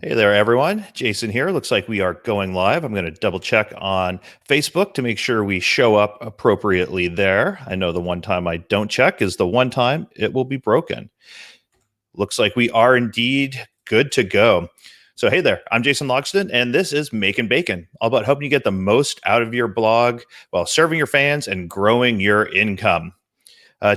Hey there, everyone. Jason here. Looks like we are going live. I'm going to double check on Facebook to make sure we show up appropriately there. I know the one time I don't check is the one time it will be broken. Looks like we are indeed good to go. So, hey there, I'm Jason Logston, and this is Makin Bacon, all about helping you get the most out of your blog while serving your fans and growing your income.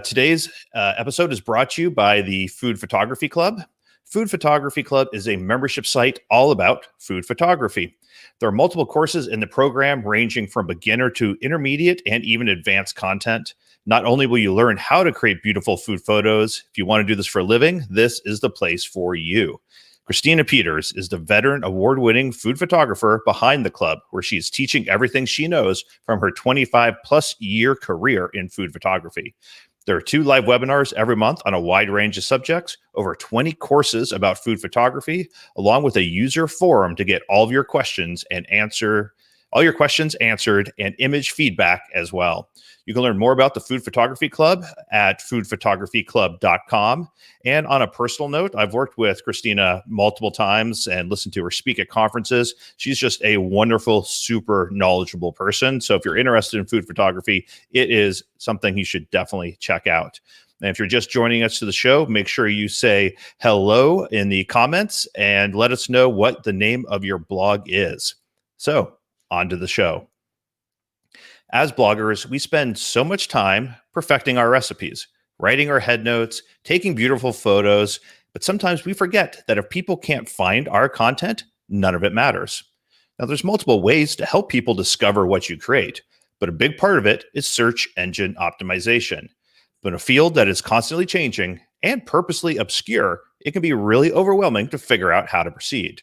Today's episode is brought to you by the Food Photography Club. Food Photography Club is a membership site all about food photography. There are multiple courses in the program ranging from beginner to intermediate and even advanced content. Not only will you learn how to create beautiful food photos, if you want to do this for a living, this is the place for you. Christina Peters is the veteran award-winning food photographer behind the club, where she is teaching everything she knows from her 25-plus year career in food photography. There are 2 live webinars every month on a wide range of subjects, over 20 courses about food photography, along with a user forum to get all of your questions answered and image feedback as well. You can learn more about the Food Photography Club at foodphotographyclub.com. And on a personal note, I've worked with Christina multiple times and listened to her speak at conferences. She's just a wonderful, super knowledgeable person. So if you're interested in food photography, it is something you should definitely check out. And if you're just joining us to the show, make sure you say hello in the comments and let us know what the name of your blog is. So on to the show. As bloggers, we spend so much time perfecting our recipes, writing our head notes, taking beautiful photos, but sometimes we forget that if people can't find our content, none of it matters. Now, there's multiple ways to help people discover what you create, but a big part of it is search engine optimization. But in a field that is constantly changing and purposely obscure, it can be really overwhelming to figure out how to proceed.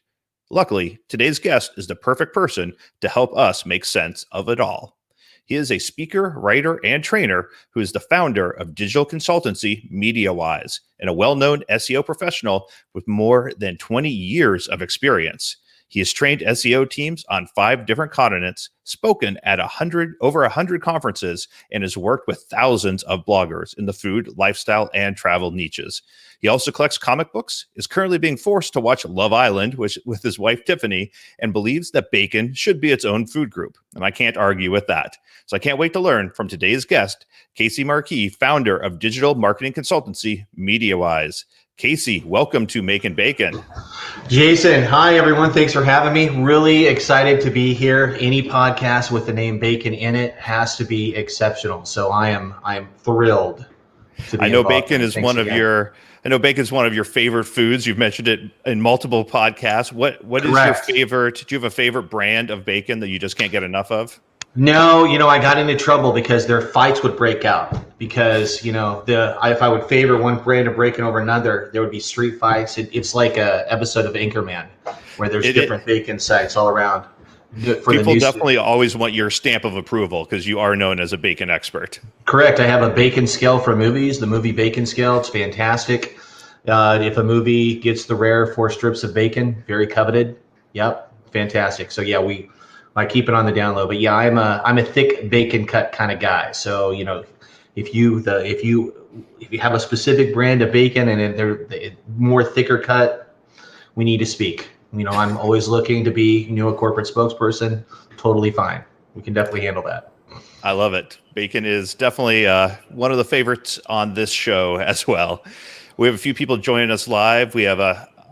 Luckily, today's guest is the perfect person to help us make sense of it all. He is a speaker, writer, and trainer who is the founder of digital consultancy Media Wyse and a well-known SEO professional with more than 20 years of experience. He has trained SEO teams on 5 different continents, spoken at over 100 conferences, and has worked with thousands of bloggers in the food, lifestyle, and travel niches. He also collects comic books, is currently being forced to watch Love Island with his wife Tifany, and believes that bacon should be its own food group. And I can't argue with that. So I can't wait to learn from today's guest, Casey Markee, founder of digital marketing consultancy Media Wyse. Casey, welcome to Makin Bacon. Jason, hi everyone. Thanks for having me. Really excited to be here. Any podcast with the name bacon in it has to be exceptional. So I am thrilled to be I know involved. bacon is one of your favorite foods. You've mentioned it in multiple podcasts. What is your favorite? Do you have a favorite brand of bacon that you just can't get enough of? No, I got into trouble because their fights would break out. Because if I would favor one brand of bacon over another, there would be street fights. It's like a episode of Anchorman, where there's different bacon sites all around. People definitely always want your stamp of approval because you are known as a bacon expert. Correct. I have a bacon scale for movies, the movie bacon scale. It's fantastic. If a movie gets the rare 4 strips of bacon, very coveted. Yep, fantastic. So yeah, I keep it on the down low. But yeah, I'm a thick bacon cut kind of guy. So if you have a specific brand of bacon and they're more thicker cut, we need to speak. I'm always looking to be a corporate spokesperson. Totally fine. We can definitely handle that. I love it. Bacon is definitely one of the favorites on this show as well. We have a few people joining us live. We have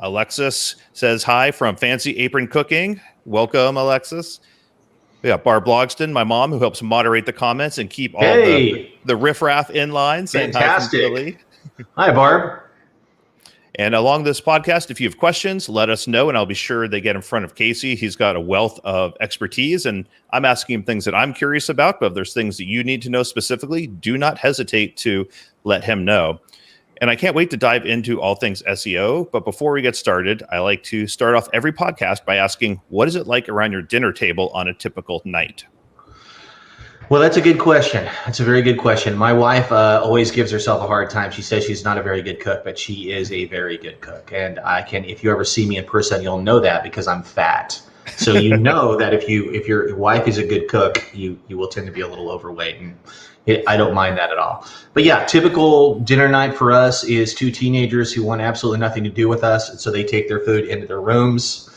Alexis says hi from Fancy Apron Cooking. Welcome, Alexis. We got Barb Logston, my mom, who helps moderate the comments and keep all the riffraff in line. Fantastic. Hi, Barb. And along this podcast, if you have questions, let us know, and I'll be sure they get in front of Casey. He's got a wealth of expertise, and I'm asking him things that I'm curious about. But if there's things that you need to know specifically, do not hesitate to let him know. And I can't wait to dive into all things SEO. But before we get started, I like to start off every podcast by asking, what is it like around your dinner table on a typical night? Well, that's a good question. That's a very good question. My wife always gives herself a hard time. She says she's not a very good cook, but she is a very good cook. And if you ever see me in person, you'll know that because I'm fat. So that if your wife is a good cook, you will tend to be a little overweight. And I don't mind that at all. But yeah, typical dinner night for us is two teenagers who want absolutely nothing to do with us, and so they take their food into their rooms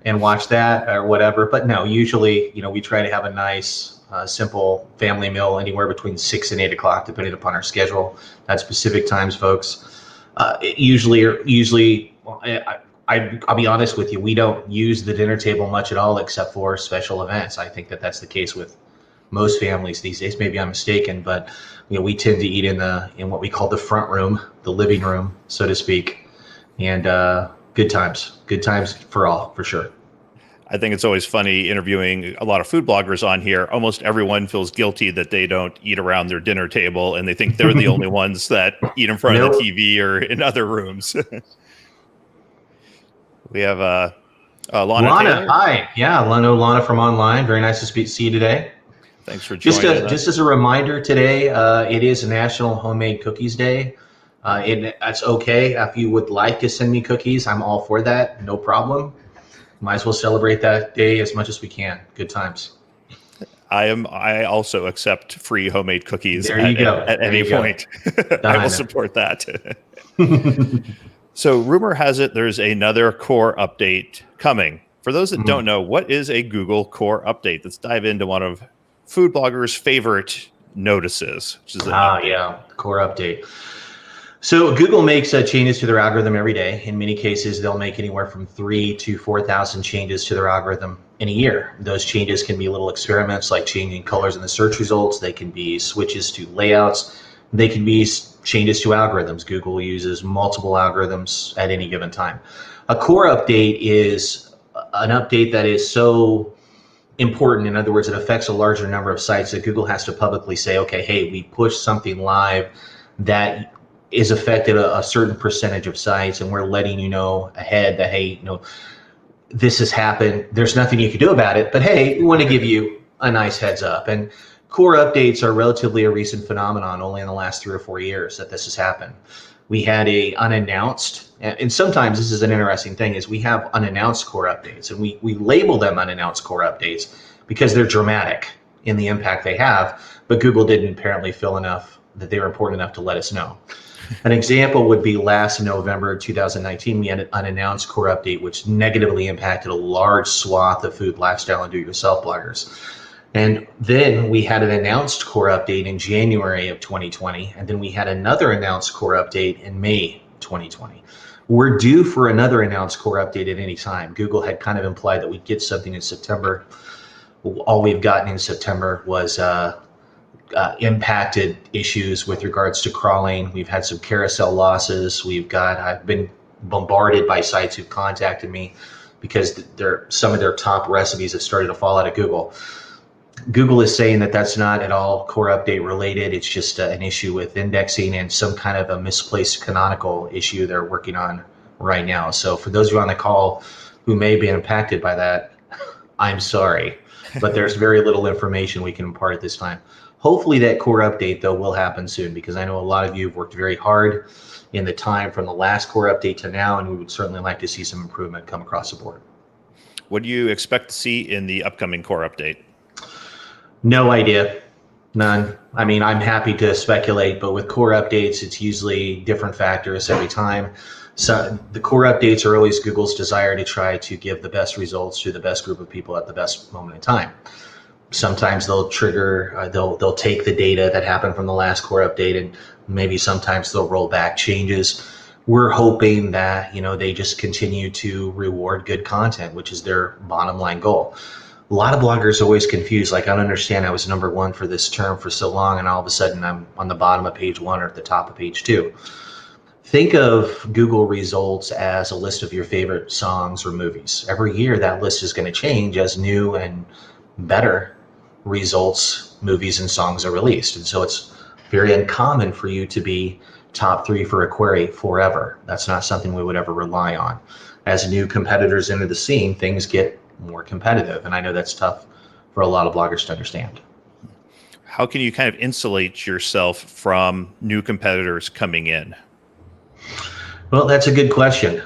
and watch that or whatever. But no, usually, we try to have a nice, simple family meal anywhere between 6 and 8 o'clock, depending upon our schedule. That's Pacific times, folks. Usually, I'll be honest with you, we don't use the dinner table much at all, except for special events. I think that's the case with most families these days. Maybe I'm mistaken, but we tend to eat in what we call the front room, the living room, so to speak, and good times for all, for sure. I think it's always funny interviewing a lot of food bloggers on here. Almost everyone feels guilty that they don't eat around their dinner table, and they think they're the only ones that eat in front of the TV or in other rooms. We have Lana. Hi. Yeah, Lana from online. Very nice to see you today. Thanks for joining us. Just as a reminder today, it is National Homemade Cookies Day. That's okay. If you would like to send me cookies, I'm all for that. No problem. Might as well celebrate that day as much as we can. Good times. I also accept free homemade cookies at any point. I will support that. So rumor has it there's another core update coming. For those that don't know, what is a Google core update? Let's dive into one of food bloggers' favorite notices, which is core update. So Google makes changes to their algorithm every day. In many cases, they'll make anywhere from 3,000 to 4,000 changes to their algorithm in a year. Those changes can be little experiments like changing colors in the search results. They can be switches to layouts. They can be changes to algorithms. Google uses multiple algorithms at any given time. A core update is an update that is so important. In other words, it affects a larger number of sites that Google has to publicly say, okay, hey, we pushed something live that is affected a certain percentage of sites, and we're letting you know ahead that, hey, this has happened. There's nothing you can do about it, but hey, we want to give you a nice heads up. And core updates are relatively a recent phenomenon, only in the last 3 or 4 years that this has happened. We had a unannounced, and sometimes this is an interesting thing, is we have unannounced core updates, and we label them unannounced core updates because they're dramatic in the impact they have, but Google didn't apparently feel enough that they were important enough to let us know. An example would be last November 2019, we had an unannounced core update which negatively impacted a large swath of food, lifestyle, and do-it-yourself bloggers. And then we had an announced core update in January of 2020, and then we had another announced core update in May 2020. We're due for another announced core update at any time. Google had kind of implied that we'd get something in September. All we've gotten in September was impacted issues with regards to crawling. We've had some carousel losses. I've been bombarded by sites who've contacted me because some of their top recipes have started to fall out of Google. Google is saying that that's not at all core update related. It's just an issue with indexing and some kind of a misplaced canonical issue they're working on right now. So for those of you on the call who may be impacted by that, I'm sorry, but there's very little information we can impart at this time. Hopefully that core update, though, will happen soon, because I know a lot of you have worked very hard in the time from the last core update to now, and we would certainly like to see some improvement come across the board. What do you expect to see in the upcoming core update? No idea. None. I mean, I'm happy to speculate, but with core updates, it's usually different factors every time. So the core updates are always Google's desire to try to give the best results to the best group of people at the best moment in time. Sometimes they'll trigger, they'll take the data that happened from the last core update, and maybe sometimes they'll roll back changes. We're hoping that, they just continue to reward good content, which is their bottom line goal. A lot of bloggers are always confused. Like, I don't understand. I was number one for this term for so long, and all of a sudden I'm on the bottom of page 1 or at the top of page 2. Think of Google results as a list of your favorite songs or movies. Every year that list is going to change as new and better results, movies, and songs are released. And so it's very uncommon for you to be top 3 for a query forever. That's not something we would ever rely on. As new competitors enter the scene, things get more competitive. And I know that's tough for a lot of bloggers to understand. How can you kind of insulate yourself from new competitors coming in? Well, that's a good question.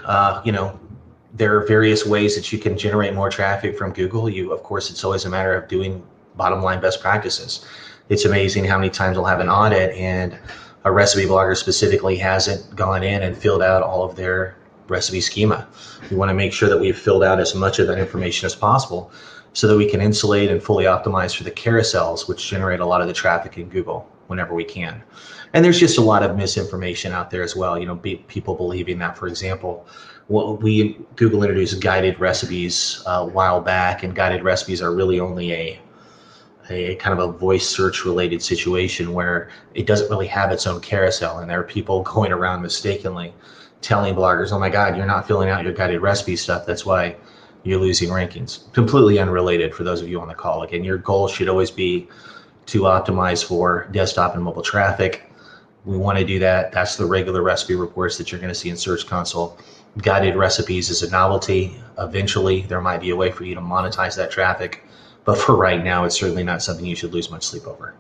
There are various ways that you can generate more traffic from Google. Of course, it's always a matter of doing bottom line best practices. It's amazing how many times we'll have an audit and a recipe blogger specifically hasn't gone in and filled out all of their recipe schema. We want to make sure that we've filled out as much of that information as possible so that we can insulate and fully optimize for the carousels, which generate a lot of the traffic in Google whenever we can. And there's just a lot of misinformation out there as well. People believing that, for example, Google introduced guided recipes a while back, and guided recipes are really only a kind of a voice search related situation where it doesn't really have its own carousel, and there are people going around mistakenly telling bloggers, oh my God, you're not filling out your guided recipe stuff, that's why you're losing rankings. Completely unrelated for those of you on the call. Again, your goal should always be to optimize for desktop and mobile traffic. We want to do that. That's the regular recipe reports that you're going to see in Search Console. Guided recipes is a novelty. Eventually, there might be a way for you to monetize that traffic. But for right now, it's certainly not something you should lose much sleep over.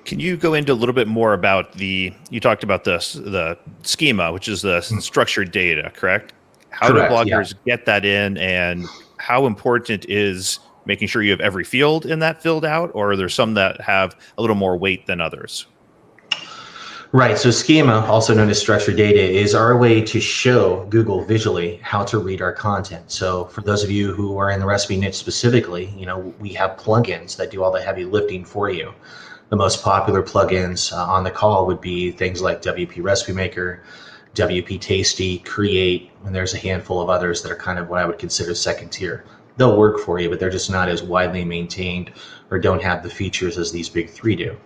Can you go into a little bit more about you talked about the schema, which is the structured data, correct? How do bloggers get that in, and how important is making sure you have every field in that filled out, or are there some that have a little more weight than others? Right, so schema, also known as structured data, is our way to show Google visually how to read our content. So for those of you who are in the recipe niche specifically, we have plugins that do all the heavy lifting for you. The most popular plugins on the call would be things like WP Recipe Maker, WP Tasty, Create, and there's a handful of others that are kind of what I would consider second tier. They'll work for you, but they're just not as widely maintained or don't have the features as these big three do.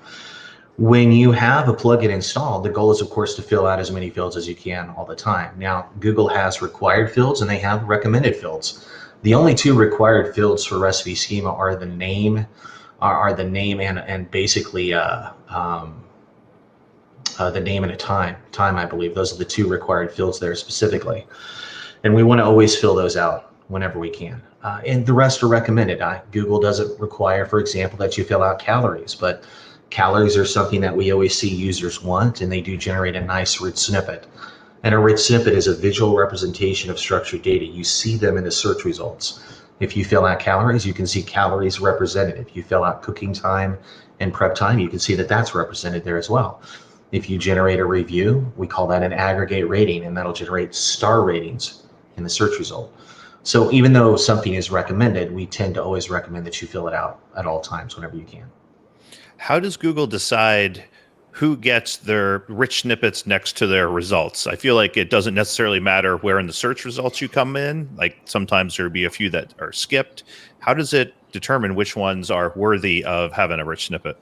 When you have a plugin installed, the goal is, of course, to fill out as many fields as you can all the time. Now, Google has required fields and they have recommended fields. The only two required fields for recipe schema are the name, and basically the name and a time, I believe. Those are the two required fields there specifically. And we want to always fill those out whenever we can. And the rest are recommended. Google doesn't require, for example, that you fill out calories, but calories are something that we always see users want, and they do generate a nice rich snippet. And a rich snippet is a visual representation of structured data. You see them in the search results. If you fill out calories, you can see calories represented. If you fill out cooking time and prep time, you can see that that's represented there as well. If you generate a review, we call that an aggregate rating, and that'll generate star ratings in the search result. So even though something is recommended, we tend to always recommend that you fill it out at all times whenever you can. How does Google decide who gets their rich snippets next to their results? I feel like it doesn't necessarily matter where in the search results you come in. Like sometimes there'll be a few that are skipped. How does it determine which ones are worthy of having a rich snippet?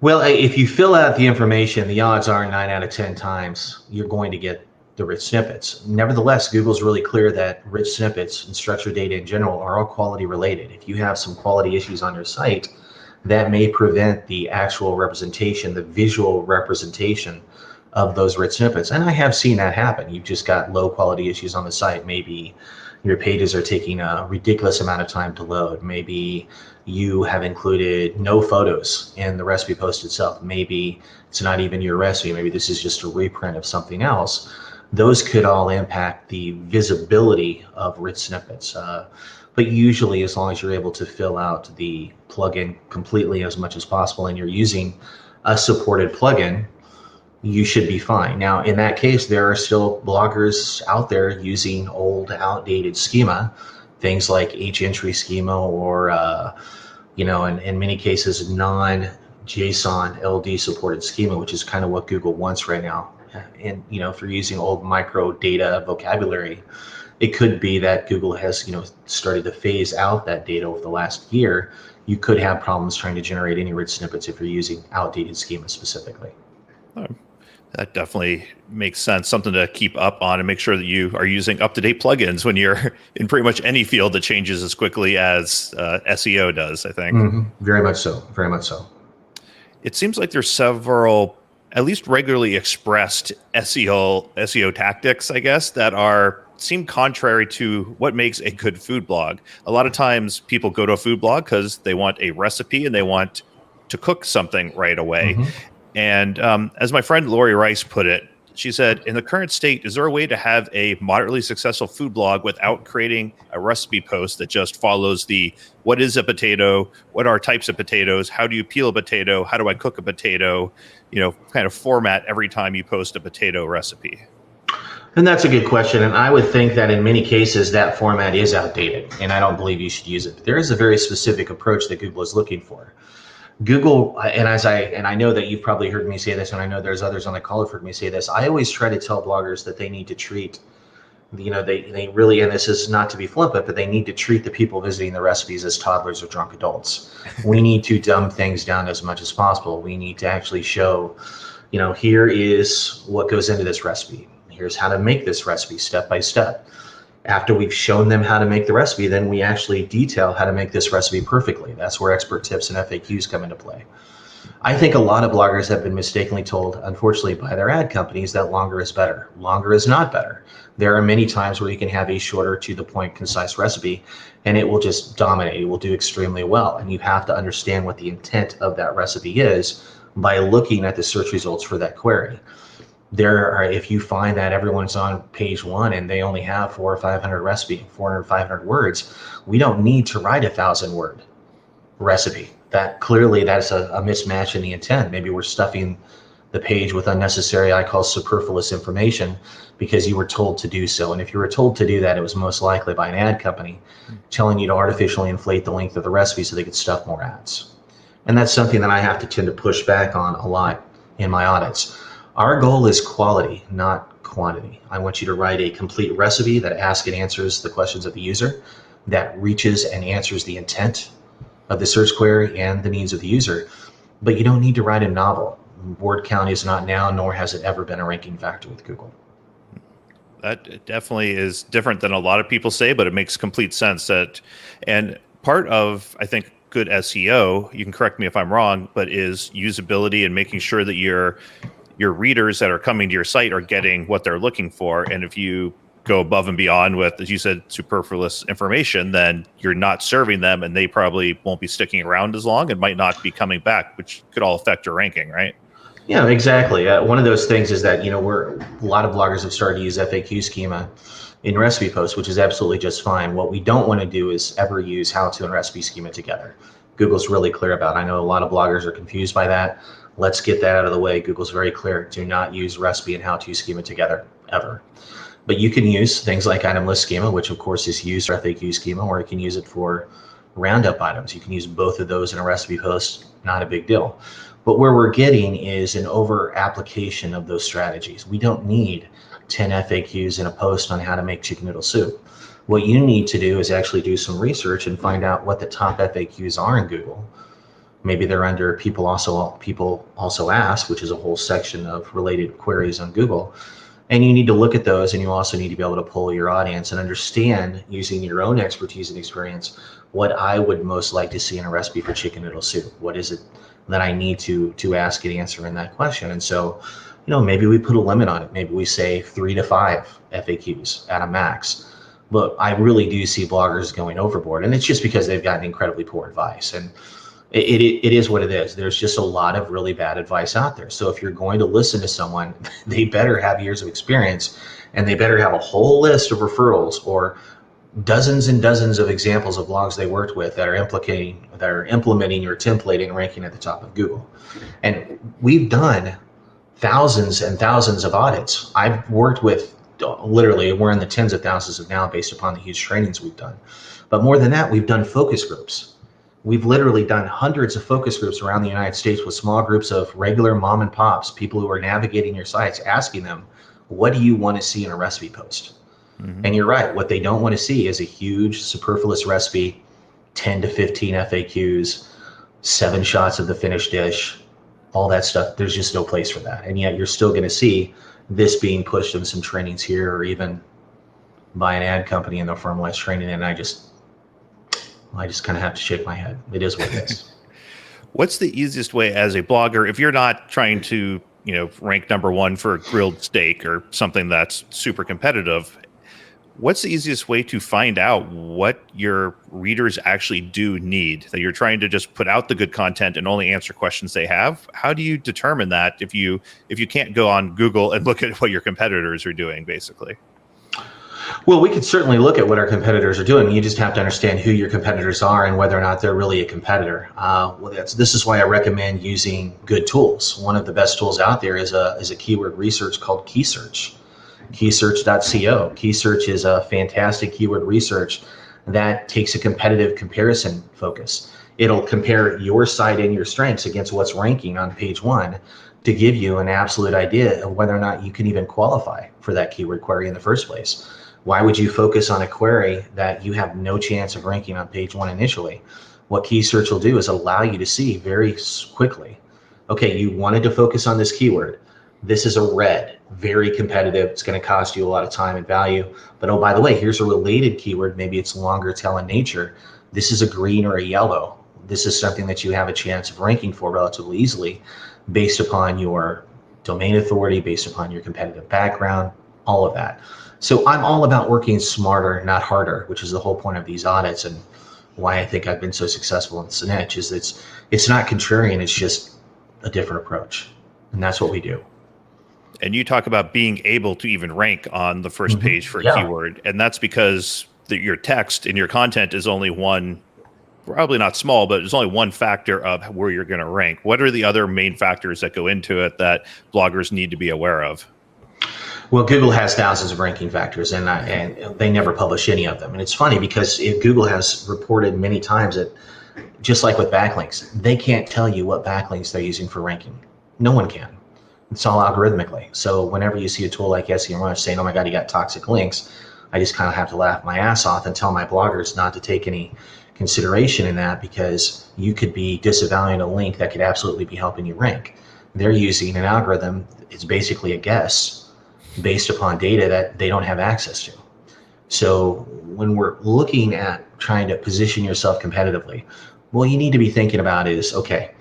Well, if you fill out the information, the odds are 9 out of 10 times you're going to get the rich snippets. Nevertheless, Google's really clear that rich snippets and structured data in general are all quality related. If you have some quality issues on your site, that may prevent the actual representation, the visual representation of those rich snippets. And I have seen that happen. You've just got low quality issues on the site. Maybe your pages are taking a ridiculous amount of time to load. Maybe you have included no photos in the recipe post itself. Maybe it's not even your recipe. Maybe this is just a reprint of something else. Those could all impact the visibility of rich snippets. But usually, as long as you're able to fill out the plugin completely as much as possible and you're using a supported plugin, you should be fine. Now, in that case, there are still bloggers out there using old, outdated schema, things like H-entry schema or, in many cases, non-JSON LD supported schema, which is kind of what Google wants right now. And, if you're using old micro data vocabulary, it could be that Google has, started to phase out that data over the last year. You could have problems trying to generate any rich snippets if you're using outdated schema specifically. That definitely makes sense. Something to keep up on and make sure that you are using up-to-date plugins when you're in pretty much any field that changes as quickly as SEO does, I think. Mm-hmm. Very much so. Very much so. It seems like there's several, at least regularly expressed SEO tactics, I guess, that seem contrary to what makes a good food blog. A lot of times people go to a food blog because they want a recipe and they want to cook something right away. Mm-hmm. And as my friend Lori Rice put it, she said, in the current state, is there a way to have a moderately successful food blog without creating a recipe post that just follows the what is a potato, what are types of potatoes, how do you peel a potato, how do I cook a potato, kind of format every time you post a potato recipe? And that's a good question. And I would think that in many cases that format is outdated, and I don't believe you should use it. There is a very specific approach that Google is looking for. Google, and I know that you've probably heard me say this, and I know there's others on the call who've heard me say this. I always try to tell bloggers that they need to treat, they really, and this is not to be flippant, but they need to treat the people visiting the recipes as toddlers or drunk adults. We need to dumb things down as much as possible. We need to actually show, here is what goes into this recipe. Here's how to make this recipe step by step. After we've shown them how to make the recipe, then we actually detail how to make this recipe perfectly. That's where expert tips and FAQs come into play. I think a lot of bloggers have been mistakenly told, unfortunately, by their ad companies that longer is better. Longer is not better. There are many times where you can have a shorter, to the point, concise recipe, and it will just dominate. It will do extremely well. And you have to understand what the intent of that recipe is by looking at the search results for that query. If you find that everyone's on page one and they only have 400 or 500 recipe, 400 or 500 words, we don't need to write 1,000-word recipe. That's a mismatch in the intent. Maybe we're stuffing the page with unnecessary, I call superfluous information, because you were told to do so. And if you were told to do that, it was most likely by an ad company telling you to artificially inflate the length of the recipe so they could stuff more ads. And that's something that I have to tend to push back on a lot in my audits. Our goal is quality, not quantity. I want you to write a complete recipe that asks and answers the questions of the user, that reaches and answers the intent of the search query and the needs of the user. But you don't need to write a novel. Word count is not now, nor has it ever been a ranking factor with Google. That definitely is different than a lot of people say, but it makes complete sense. And part of, I think, good SEO, you can correct me if I'm wrong, but is usability and making sure that your readers that are coming to your site are getting what they're looking for. And if you go above and beyond with, as you said, superfluous information, then you're not serving them and they probably won't be sticking around as long and might not be coming back, which could all affect your ranking, right? Yeah, exactly. One of those things is that, a lot of bloggers have started to use FAQ schema in recipe posts, which is absolutely just fine. What we don't want to do is ever use how-to and recipe schema together. Google's really clear about it. I know a lot of bloggers are confused by that. Let's get that out of the way. Google's very clear. Do not use recipe and how-to schema together, ever. But you can use things like item list schema, which of course is used for FAQ schema, or you can use it for roundup items. You can use both of those in a recipe post, not a big deal. But where we're getting is an over application of those strategies. We don't need 10 FAQs in a post on how to make chicken noodle soup. What you need to do is actually do some research and find out what the top FAQs are in Google. Maybe they're under people also ask, which is a whole section of related queries on Google. And you need to look at those, and you also need to be able to poll your audience and understand, using your own expertise and experience, what I would most like to see in a recipe for chicken noodle soup. What is it that I need to ask and answer in that question? And so, maybe we put a limit on it. Maybe we say 3 to 5 FAQs at a max. But I really do see bloggers going overboard, and it's just because they've gotten incredibly poor advice. And it is what it is. There's just a lot of really bad advice out there. So if you're going to listen to someone, they better have years of experience, and they better have a whole list of referrals or dozens and dozens of examples of blogs they worked with that are implementing or templating and ranking at the top of Google. And we've done thousands and thousands of audits. I've worked with, literally, we're in the tens of thousands of now based upon the huge trainings we've done. But more than that, we've done focus groups. We've literally done hundreds of focus groups around the United States with small groups of regular mom and pops, people who are navigating your sites, asking them, what do you want to see in a recipe post? Mm-hmm. And you're right. What they don't want to see is a huge superfluous recipe, 10 to 15 FAQs, 7 shots of the finished dish, all that stuff. There's just no place for that. And yet you're still going to see this being pushed in some trainings here, or even by an ad company in their formalized training. And I just kind of have to shake my head. It is what it is. What's the easiest way as a blogger, if you're not trying to, rank #1 for grilled steak or something that's super competitive, What's the easiest way to find out what your readers actually do need? That you're trying to just put out the good content and only answer questions they have? How do you determine that if you can't go on Google and look at what your competitors are doing, basically? Well, we could certainly look at what our competitors are doing. You just have to understand who your competitors are and whether or not they're really a competitor. This is why I recommend using good tools. One of the best tools out there is a keyword research called KeySearch. Keysearch.co. KeySearch is a fantastic keyword research that takes a competitive comparison focus. It'll compare your site and your strengths against what's ranking on page one to give you an absolute idea of whether or not you can even qualify for that keyword query in the first place. Why would you focus on a query that you have no chance of ranking on page one initially? What KeySearch will do is allow you to see very quickly, okay, you wanted to focus on this keyword. This is a red, very competitive. It's going to cost you a lot of time and value. But oh, by the way, here's a related keyword. Maybe it's longer tail in nature. This is a green or a yellow. This is something that you have a chance of ranking for relatively easily based upon your domain authority, based upon your competitive background, all of that. So I'm all about working smarter, not harder, which is the whole point of these audits and why I think I've been so successful in this niche is it's not contrarian, it's just a different approach. And that's what we do. And you talk about being able to even rank on the first page for a keyword. And that's because your text and your content is only one, probably not small, but it's only one factor of where you're going to rank. What are the other main factors that go into it that bloggers need to be aware of? Well, Google has thousands of ranking factors, and they never publish any of them. And it's funny because Google has reported many times that, just like with backlinks, they can't tell you what backlinks they're using for ranking. No one can. It's all algorithmically. So whenever you see a tool like SEMrush saying, oh my God, you got toxic links, I just kind of have to laugh my ass off and tell my bloggers not to take any consideration in that because you could be disavowing a link that could absolutely be helping you rank. They're using an algorithm. It's basically a guess based upon data that they don't have access to. So when we're looking at trying to position yourself competitively, what you need to be thinking about is, okay,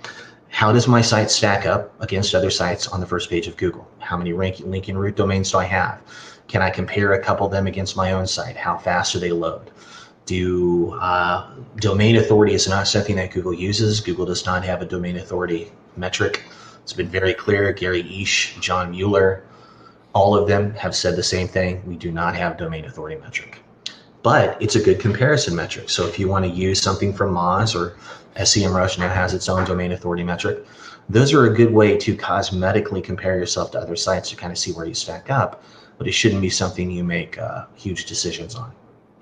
how does my site stack up against other sites on the first page of Google? How many link and root domains do I have? Can I compare a couple of them against my own site? How fast do they load? Domain authority is not something that Google uses. Google does not have a domain authority metric. It's been very clear. Gary Ish, John Mueller, all of them have said the same thing. We do not have domain authority metric, but it's a good comparison metric. So if you want to use something from Moz or SEMrush now has its own domain authority metric, those are a good way to cosmetically compare yourself to other sites to kind of see where you stack up, but it shouldn't be something you make huge decisions on.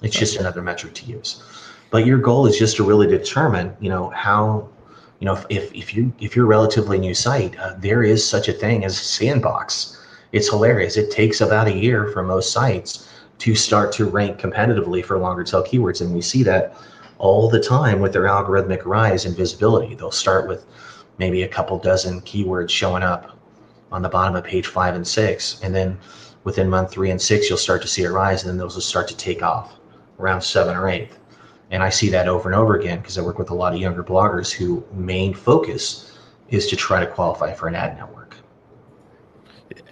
It's just another metric to use. But your goal is just to really determine, how, if you're a relatively new site, there is such a thing as a sandbox. It's hilarious. It takes about a year for most sites to start to rank competitively for longer tail keywords. And we see that all the time with their algorithmic rise in visibility. They'll start with maybe a couple dozen keywords showing up on the bottom of page 5 and 6. And then within month 3 and 6, you'll start to see it rise. And then those will start to take off around 7 or 8. And I see that over and over again because I work with a lot of younger bloggers whose main focus is to try to qualify for an ad network.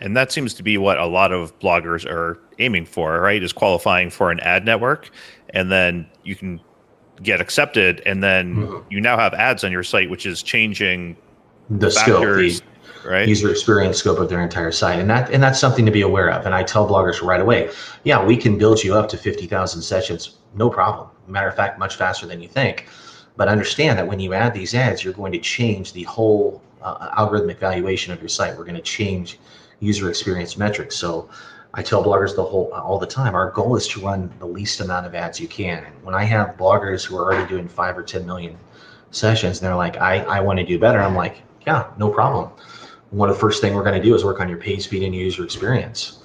And that seems to be what a lot of bloggers are aiming for, right? Is qualifying for an ad network. And then you can get accepted. And then you now have ads on your site, which is changing the factors, scope, right? User experience scope of their entire site. And that's something to be aware of. And I tell bloggers right away, yeah, we can build you up to 50,000 sessions. No problem. Matter of fact, much faster than you think. But understand that when you add these ads, you're going to change the whole algorithmic valuation of your site. We're going to change user experience metrics. So I tell bloggers all the time, our goal is to run the least amount of ads you can. And when I have bloggers who are already doing 5 or 10 million sessions, and they're like, I want to do better. I'm like, yeah, no problem. One of the first thing we're going to do is work on your page speed and user experience.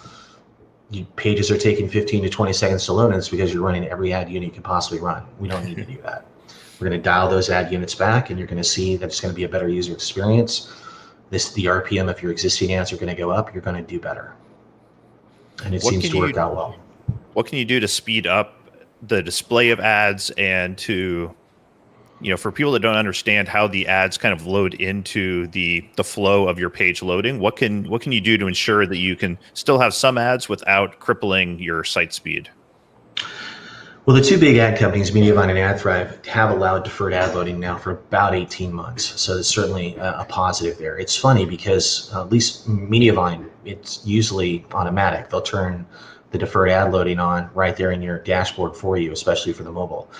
Pages are taking 15 to 20 seconds to load, and it's because you're running every ad unit you can possibly run. We don't need to do that. We're going to dial those ad units back, and you're going to see that it's going to be a better user experience. The RPM of your existing ads are going to go up. You're going to do better. And it seems to work out well. What can you do to speed up the display of ads and to, for people that don't understand how the ads kind of load into the flow of your page loading, what can you do to ensure that you can still have some ads without crippling your site speed? Well, the two big ad companies, Media Wyse and AdThrive, have allowed deferred ad loading now for about 18 months. So it's certainly a positive there. It's funny because at least Media Wyse, it's usually automatic. They'll turn the deferred ad loading on right there in your dashboard for you, especially for the mobile.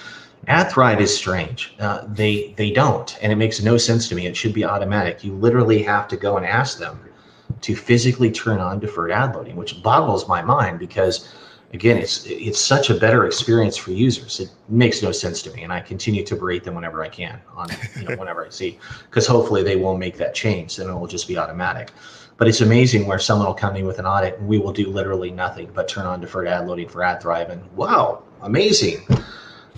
AdThrive is strange. They don't, and it makes no sense to me. It should be automatic. You literally have to go and ask them to physically turn on deferred ad loading, which boggles my mind because again, it's such a better experience for users. It makes no sense to me, and I continue to berate them whenever I can on whenever I see, because hopefully they will make that change, then it will just be automatic. But it's amazing where someone will come in with an audit and we will do literally nothing but turn on deferred ad loading for AdThrive, and wow, amazing.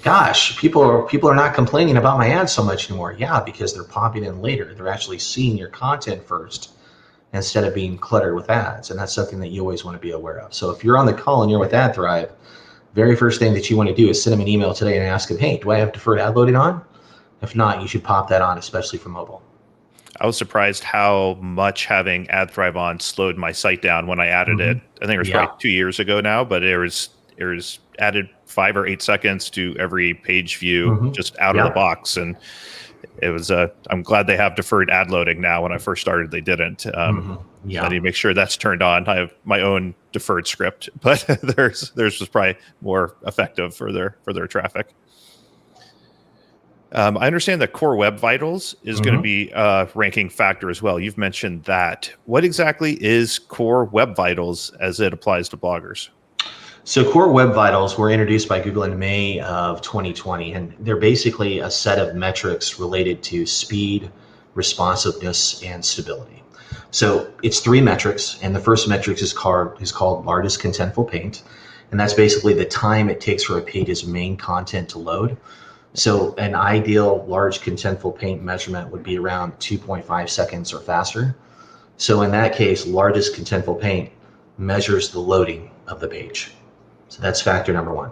Gosh, people are not complaining about my ads so much anymore. Yeah, because they're popping in later. They're actually seeing your content first, instead of being cluttered with ads. And that's something that you always want to be aware of. So if you're on the call and you're with AdThrive, very first thing that you want to do is send them an email today and ask them, hey, do I have deferred ad loading on? If not, you should pop that on, especially for mobile. I was surprised how much having AdThrive on slowed my site down when I added it. I think it was probably 2 years ago now, but it was added 5 or 8 seconds to every page view just out of the box. And it was I'm glad they have deferred ad loading now. When I first started, they didn't. I need to make sure that's turned on. I have my own deferred script, but theirs was probably more effective for their traffic. I understand that Core Web Vitals is going to be a ranking factor as well. You've mentioned that. What exactly is Core Web Vitals as it applies to bloggers? So Core Web Vitals were introduced by Google in May of 2020, and they're basically a set of metrics related to speed, responsiveness, and stability. So it's 3 metrics, and the first metric is called largest contentful paint, and that's basically the time it takes for a page's main content to load. So an ideal large contentful paint measurement would be around 2.5 seconds or faster. So in that case, largest contentful paint measures the loading of the page. So that's factor number 1.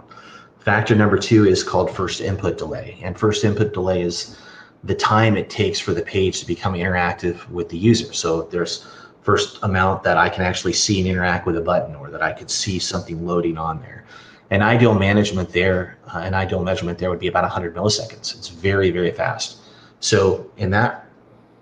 Factor number 2 is called first input delay. And first input delay is the time it takes for the page to become interactive with the user. So there's first amount that I can actually see and interact with a button, or that I could see something loading on there. An ideal measurement there would be about 100 milliseconds. It's very, very fast. So in that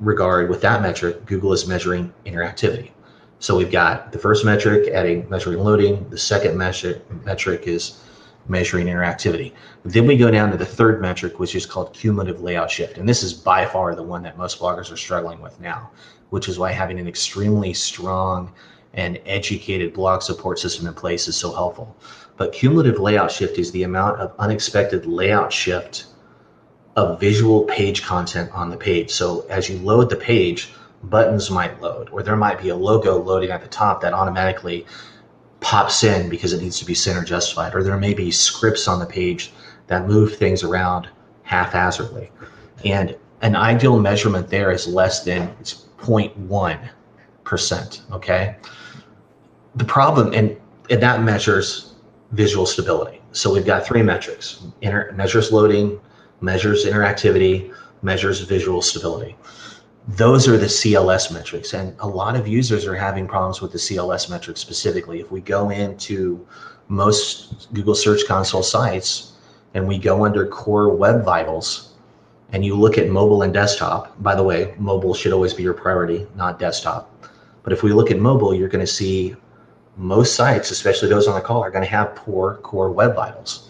regard, with that metric, Google is measuring interactivity. So we've got the first metric measuring loading. The second metric is measuring interactivity. Then we go down to the third metric, which is called cumulative layout shift. And this is by far the one that most bloggers are struggling with now, which is why having an extremely strong and educated blog support system in place is so helpful. But cumulative layout shift is the amount of unexpected layout shift of visual page content on the page. So as you load the page, buttons might load, or there might be a logo loading at the top that automatically pops in because it needs to be center justified, or there may be scripts on the page that move things around haphazardly. And an ideal measurement there is less than 0.1%, okay? The problem, and that measures visual stability. So we've got 3 metrics: measures loading, measures interactivity, measures visual stability. Those are the CLS metrics, and a lot of users are having problems with the CLS metrics specifically. If we go into most Google Search Console sites and we go under Core Web Vitals and you look at mobile and desktop, by the way, mobile should always be your priority, not desktop. But if we look at mobile, you're going to see most sites, especially those on the call, are going to have poor Core Web Vitals,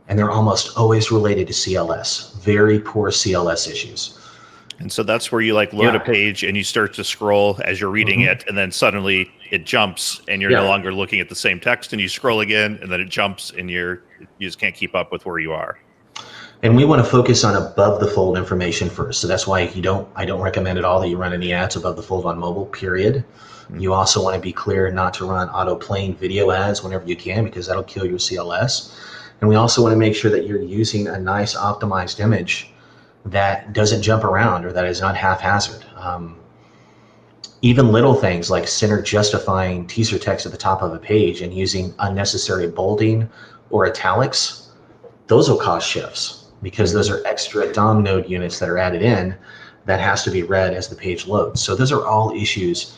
and they're almost always related to CLS, very poor CLS issues. And so that's where you load a page and you start to scroll as you're reading it, and then suddenly it jumps and you're no longer looking at the same text, and you scroll again and then it jumps and you just can't keep up with where you are. And we want to focus on above the fold information first. So that's why I don't recommend at all that you run any ads above the fold on mobile, period. You also want to be clear not to run auto playing video ads whenever you can, because that'll kill your CLS. And we also want to make sure that you're using a nice optimized image that doesn't jump around or that is not haphazard. Even little things like center justifying teaser text at the top of a page and using unnecessary bolding or italics, those will cause shifts, because those are extra DOM node units that are added in that has to be read as the page loads. So those are all issues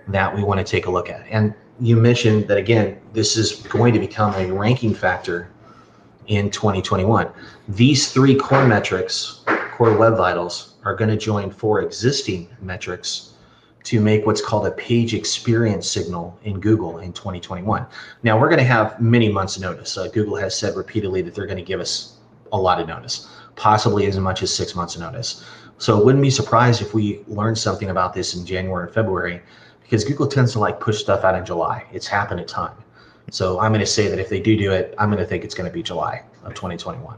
that we want to take a look at. And you mentioned that, again, this is going to become a ranking factor in 2021. These 3 core metrics, core web vitals, are going to join 4 existing metrics to make what's called a page experience signal in Google in 2021. Now, we're going to have many months notice. Google has said repeatedly that they're going to give us a lot of notice, possibly as much as 6 months notice. So wouldn't be surprised if we learned something about this in January or February, because Google tends to like push stuff out in July. It's happened a ton. So I'm going to say that if they do it, I'm going to think it's going to be July of 2021.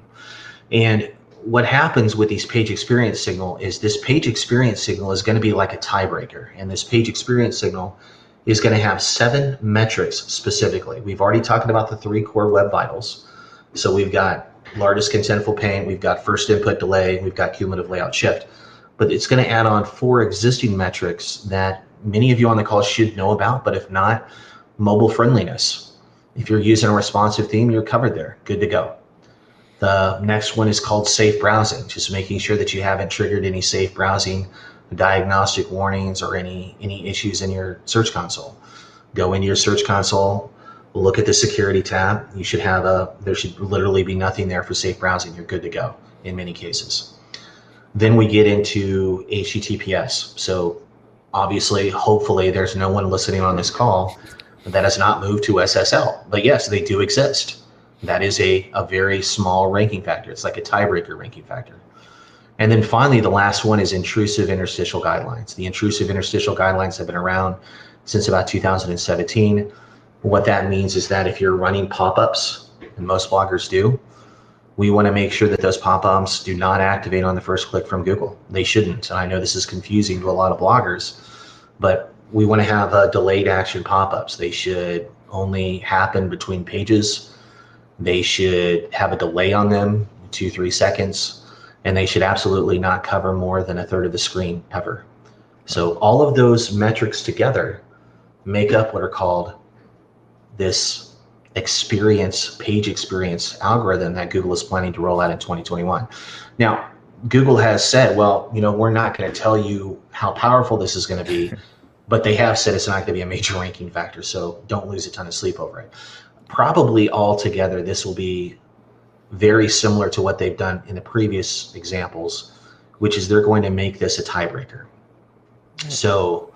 And what happens with these page experience signal is this page experience signal is going to be like a tiebreaker. And this page experience signal is going to have 7 metrics specifically. We've already talked about the 3 core web vitals. So we've got largest contentful paint, we've got first input delay, we've got cumulative layout shift. But it's going to add on 4 existing metrics that many of you on the call should know about, but if not, mobile friendliness. If you're using a responsive theme, you're covered there, good to go. The next one is called safe browsing, just making sure that you haven't triggered any safe browsing diagnostic warnings or any issues in your search console. Go into your search console, look at the security tab. You should have there should literally be nothing there for safe browsing. You're good to go in many cases. Then we get into HTTPS. So obviously, hopefully there's no one listening on this call that has not moved to SSL, but yes, they do exist. That is a very small ranking factor. It's like a tiebreaker ranking factor. And then finally, the last one is intrusive interstitial guidelines. The intrusive interstitial guidelines have been around since about 2017. What that means is that if you're running pop-ups, and most bloggers do, we want to make sure that those pop-ups do not activate on the first click from Google. They shouldn't. And I know this is confusing to a lot of bloggers, but we want to have delayed action pop-ups. They should only happen between pages. They should have a delay on them, 2-3 seconds, and they should absolutely not cover more than a third of the screen ever. So all of those metrics together make up what are called this page experience algorithm that Google is planning to roll out in 2021. Now, Google has said, well, we're not going to tell you how powerful this is going to be, but they have said it's not going to be a major ranking factor, so don't lose a ton of sleep over it. Probably altogether, this will be very similar to what they've done in the previous examples, which is they're going to make this a tiebreaker. So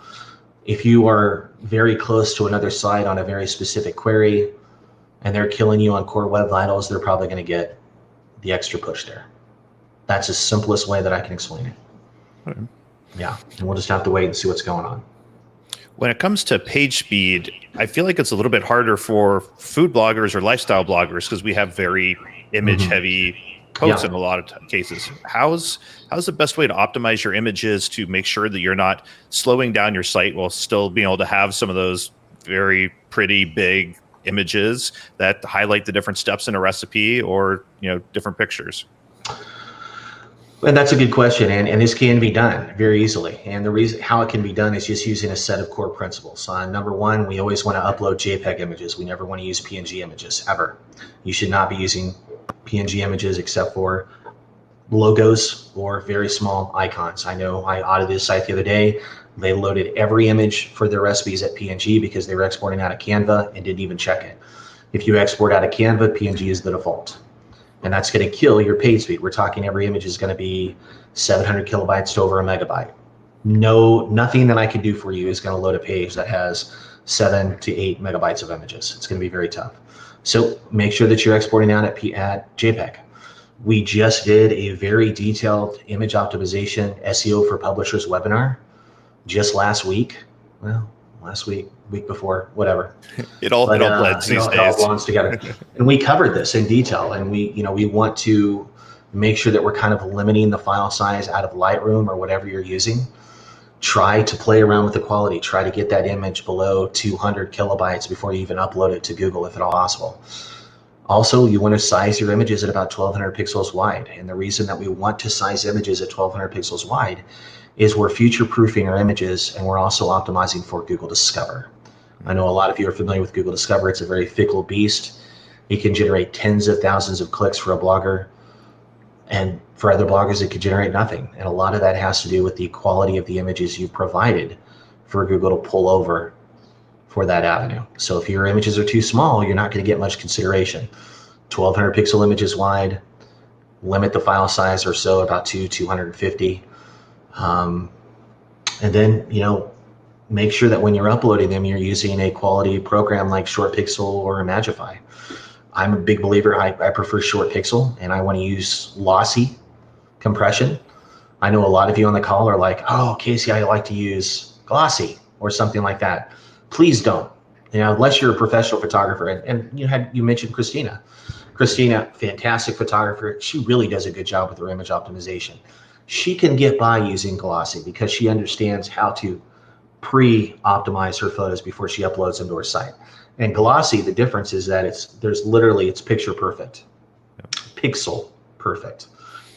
if you are very close to another site on a very specific query and they're killing you on core web vitals, they're probably going to get the extra push there. That's the simplest way that I can explain it. Okay. Yeah, and we'll just have to wait and see what's going on. When it comes to page speed, I feel like it's a little bit harder for food bloggers or lifestyle bloggers because we have very image-heavy posts in a lot of cases. How's the best way to optimize your images to make sure that you're not slowing down your site while still being able to have some of those very pretty big images that highlight the different steps in a recipe or different pictures? And that's a good question, and this can be done very easily. And the reason how it can be done is just using a set of core principles. Number one, we always want to upload JPEG images. We never want to use PNG images, ever. You should not be using PNG images except for logos or very small icons. I know I audited a site the other day. They loaded every image for their recipes at PNG because they were exporting out of Canva and didn't even check it. If you export out of Canva, PNG is the default. And that's going to kill your page speed. We're talking every image is going to be 700 kilobytes to over a megabyte. Nothing that I can do for you is going to load a page that has 7 to 8 megabytes of images. It's going to be very tough. So make sure that you're exporting out at JPEG. We just did a very detailed image optimization SEO for publishers webinar just last week. Well, last week, week before, whatever. It all blends these days. It all blends together. And we covered this in detail, and we want to make sure that we're kind of limiting the file size out of Lightroom or whatever you're using. Try to play around with the quality. Try to get that image below 200 kilobytes before you even upload it to Google, if at all possible. Also, you want to size your images at about 1200 pixels wide. And the reason that we want to size images at 1200 pixels wide is we're future-proofing our images, and we're also optimizing for Google Discover. I know a lot of you are familiar with Google Discover. It's a very fickle beast. It can generate tens of thousands of clicks for a blogger, and for other bloggers, it could generate nothing. And a lot of that has to do with the quality of the images you provided for Google to pull over for that avenue. So if your images are too small, you're not going to get much consideration. 1200 pixel images wide, limit the file size or so about 250. And then, make sure that when you're uploading them, you're using a quality program like Short Pixel or Imagify. I'm a big believer. I prefer Short Pixel, and I want to use lossy compression. I know a lot of you on the call are like, oh, Casey, I like to use glossy or something like that. Please don't. Unless you're a professional photographer. And you mentioned Christina. Christina, fantastic photographer. She really does a good job with her image optimization. She can get by using glossy because she understands how to pre-optimize her photos before she uploads them to her site. And glossy, the difference is that it's picture perfect, pixel perfect.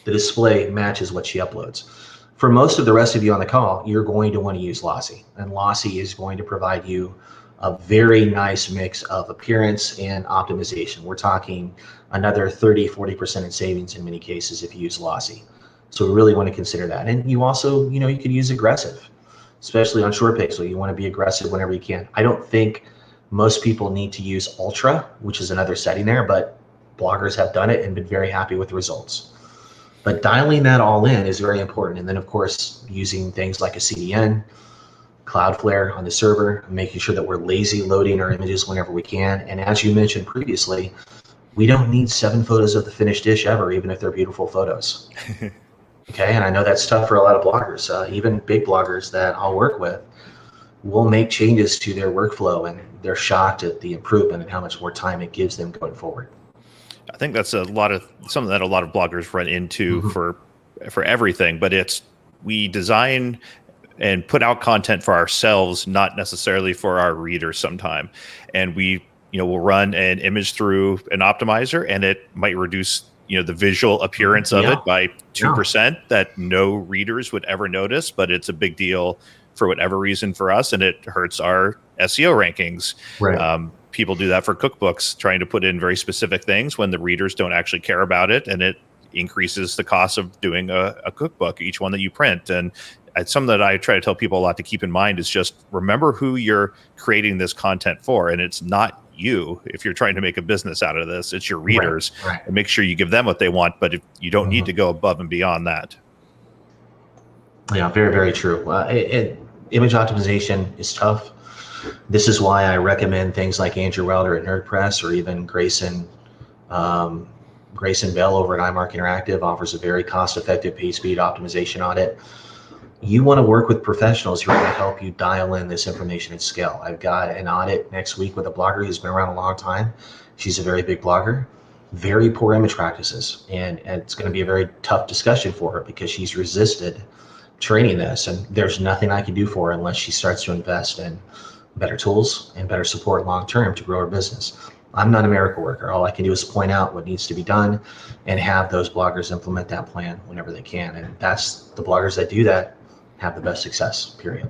The display matches what she uploads. For most of the rest of you on the call, you're going to want to use lossy, and lossy is going to provide you a very nice mix of appearance and optimization. We're talking another 30-40% in savings in many cases if you use lossy. So we really want to consider that. And you also, you could use aggressive, especially on Short Pixel. You want to be aggressive whenever you can. I don't think most people need to use ultra, which is another setting there, but bloggers have done it and been very happy with the results. But dialing that all in is very important. And then, of course, using things like a CDN, Cloudflare on the server, making sure that we're lazy loading our images whenever we can. And as you mentioned previously, we don't need 7 photos of the finished dish ever, even if they're beautiful photos. Okay, and I know that's tough for a lot of bloggers. Even big bloggers that I'll work with will make changes to their workflow, and they're shocked at the improvement and how much more time it gives them going forward. I think that's something that a lot of bloggers run into for everything, but we design and put out content for ourselves, not necessarily for our readers sometime. And we'll run an image through an optimizer, and it might reduce the visual appearance of it by 2% that no readers would ever notice, but it's a big deal for whatever reason for us, and it hurts our SEO rankings. Right. People do that for cookbooks, trying to put in very specific things when the readers don't actually care about it, and it increases the cost of doing a cookbook, each one that you print. And it's something that I try to tell people a lot to keep in mind is just remember who you're creating this content for, and it's not you. If you're trying to make a business out of this, it's your readers. Right. And make sure you give them what they want, but you don't need to go above and beyond that. Yeah, very, very true. Image optimization is tough. This is why I recommend things like Andrew Wilder at NerdPress, or even Grayson Bell over at iMark Interactive offers a very cost-effective page speed optimization audit. You want to work with professionals who are going to help you dial in this information at scale. I've got an audit next week with a blogger who's been around a long time. She's a very big blogger, very poor image practices, and it's going to be a very tough discussion for her because she's resisted training this, and there's nothing I can do for her unless she starts to invest in better tools and better support long-term to grow her business. I'm not a miracle worker. All I can do is point out what needs to be done and have those bloggers implement that plan whenever they can. And that's the bloggers that do that have the best success, period.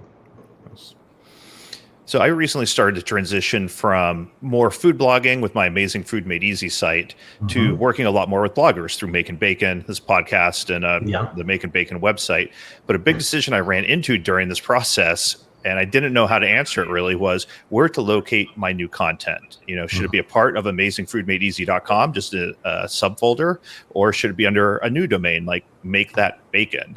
So I recently started to transition from more food blogging with my Amazing Food Made Easy site to working a lot more with bloggers through Makin Bacon, this podcast, and the Makin Bacon website. But a big decision I ran into during this process, and I didn't know how to answer it really, was where to locate my new content. Should it be a part of amazingfoodmadeeasy.com, just a subfolder, or should it be under a new domain like Make That Bacon?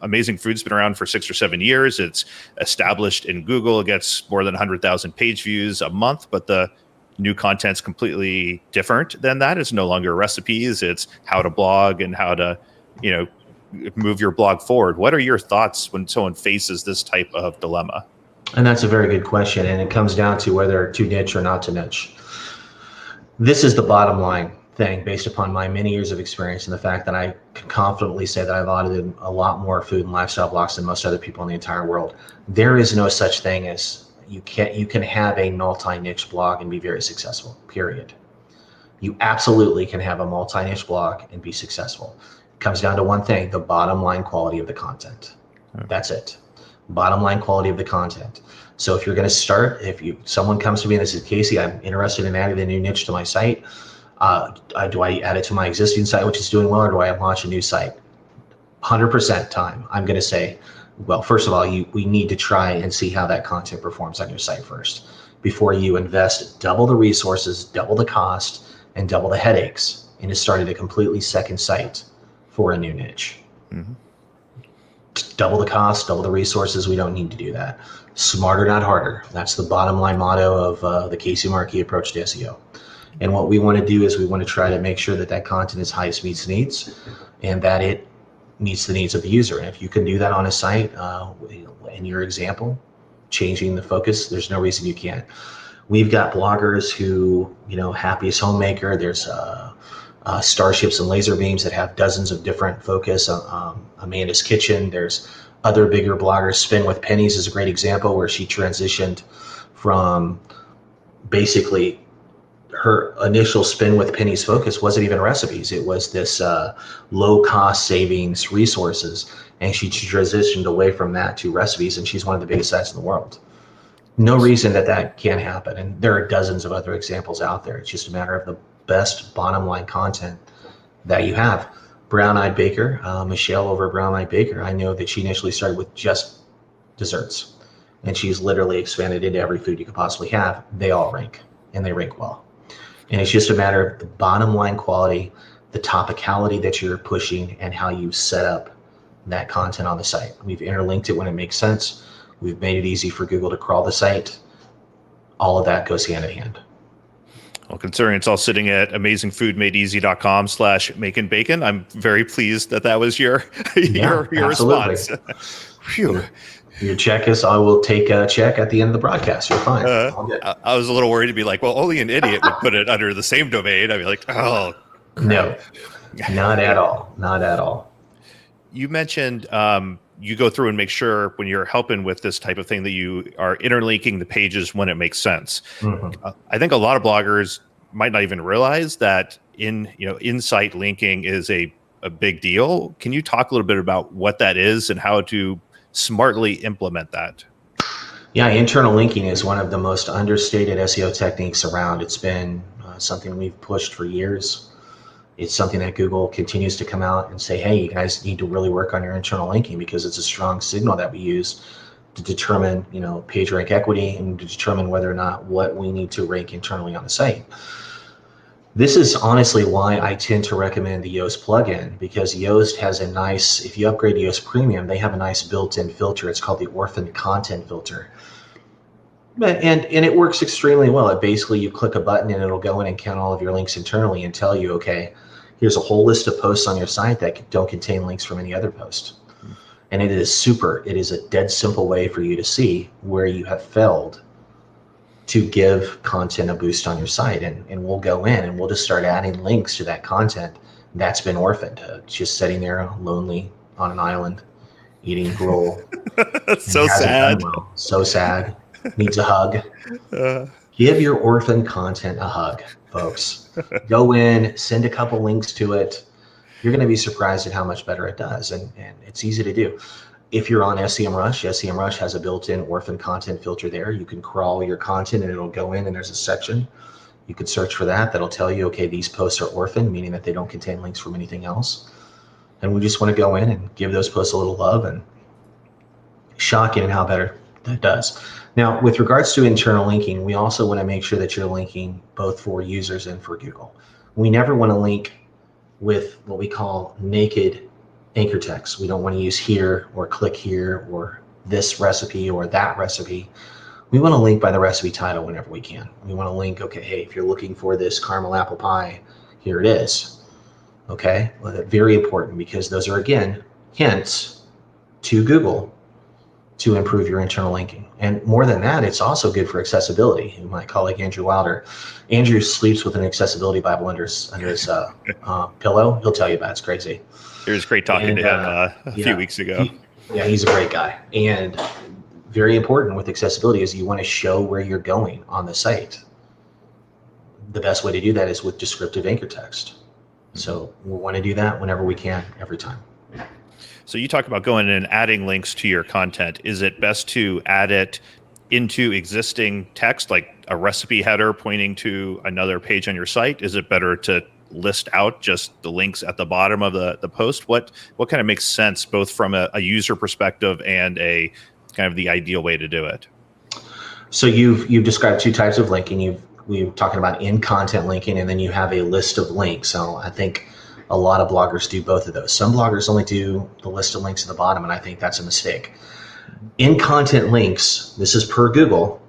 Amazing Food's been around for 6 or 7 years. It's established in Google. It gets more than 100,000 page views a month, but the new content's completely different than that. It's no longer recipes. It's how to blog and how to, move your blog forward. What are your thoughts when someone faces this type of dilemma? And that's a very good question. And it comes down to whether to niche or not to niche. This is the bottom line thing based upon my many years of experience and the fact that I can confidently say that I've audited a lot more food and lifestyle blogs than most other people in the entire world. There is no such thing as you can have a multi-niche blog and be very successful, period. You absolutely can have a multi-niche blog and be successful. It comes down to one thing, the bottom line quality of the content. That's it. Bottom line quality of the content. So if you're going to start, someone comes to me and says, Casey, I'm interested in adding a new niche to my site. Do I add it to my existing site, which is doing well, or do I launch a new site? 100% time, I'm going to say, well, first of all, we need to try and see how that content performs on your site first before you invest double the resources, double the cost, and double the headaches, and it started a completely second site for a new niche. Mm-hmm. Double the cost, double the resources. We don't need to do that. Smarter, not harder. That's the bottom line motto of the Casey Markee approach to SEO. And what we want to do is we want to try to make sure that that content is highest meets needs, and that it meets the needs of the user. And if you can do that on a site, in your example, changing the focus, there's no reason you can't. We've got bloggers who, Happiest Homemaker, there's Starships and Laser Beams that have dozens of different focus. Amanda's Kitchen, there's other bigger bloggers. Spin with Pennies is a great example where she transitioned from basically her initial Spin with Pennies focus wasn't even recipes. It was this low cost savings resources. And she transitioned away from that to recipes, and she's one of the biggest sites in the world. No reason that can't happen. And there are dozens of other examples out there. It's just a matter of the best bottom line content that you have. Brown Eyed Baker, Michelle over Brown Eyed Baker, I know that she initially started with just desserts, and she's literally expanded into every food you could possibly have. They all rank, and they rank well. And it's just a matter of the bottom line quality, the topicality that you're pushing, and how you set up that content on the site. We've interlinked it when it makes sense. We've made it easy for Google to crawl the site. All of that goes hand in hand. Well, considering it's all sitting at amazingfoodmadeeasy.com/makinbacon, I'm very pleased that was your response. Phew. Your check is, I will take a check at the end of the broadcast. You're fine. I was a little worried to be like, well, only an idiot would put it under the same domain. I'd be like, oh. No, not at all. Not at all. You mentioned you go through and make sure when you're helping with this type of thing that you are interlinking the pages when it makes sense. Mm-hmm. I think a lot of bloggers might not even realize that in-site linking is a big deal. Can you talk a little bit about what that is and how to smartly implement that? Yeah, internal linking is one of the most understated SEO techniques around. It's been something we've pushed for years. It's something that Google continues to come out and say, hey, you guys need to really work on your internal linking, because it's a strong signal that we use to determine, page rank equity and to determine whether or not what we need to rank internally on the site. This is honestly why I tend to recommend the Yoast plugin, because Yoast has a nice, if you upgrade to Yoast Premium, they have a nice built-in filter. It's called the orphan content filter. And it works extremely well. It basically, you click a button and it'll go in and count all of your links internally and tell you, okay, here's a whole list of posts on your site that don't contain links from any other post. And it is a dead simple way for you to see where you have failed to give content a boost on your site. And we'll go in and we'll just start adding links to that content that's been orphaned, just sitting there lonely on an island, eating gruel. So sad. Well. So sad. Needs a hug. Give your orphan content a hug, folks. Go in, send a couple links to it. You're going to be surprised at how much better it does, and it's easy to do. If you're on SEMrush has a built-in orphan content filter there. You can crawl your content and it'll go in, and there's a section. You could search for that. That'll tell you, okay, these posts are orphan, meaning that they don't contain links from anything else. And we just want to go in and give those posts a little love, and shocking at how better that does. Now, with regards to internal linking, we also want to make sure that you're linking both for users and for Google. We never want to link with what we call naked anchor text. We don't want to use here or click here or this recipe or that recipe. We want to link by the recipe title whenever we can. We want to link, okay, hey, if you're looking for this caramel apple pie, here it is. Okay, well, very important, because those are, again, hints to Google to improve your internal linking. And more than that, it's also good for accessibility. My colleague Andrew Wilder, Andrew sleeps with an accessibility Bible under his pillow. He'll tell you about it. It's crazy. It was great talking to him a few weeks ago. He's a great guy. And very important with accessibility is you want to show where you're going on the site. The best way to do that is with descriptive anchor text. So we want to do that whenever we can, every time. So you talk about going in and adding links to your content. Is it best to add it into existing text, like a recipe header pointing to another page on your site? Is it better to list out just the links at the bottom of the post? What kind of makes sense, both from a user perspective and a kind of the ideal way to do it? So you've described two types of linking. You've we were talking about in content linking, and then you have a list of links. So I think a lot of bloggers do both of those. Some bloggers only do the list of links at the bottom, and I think that's a mistake. In content links, this is per Google,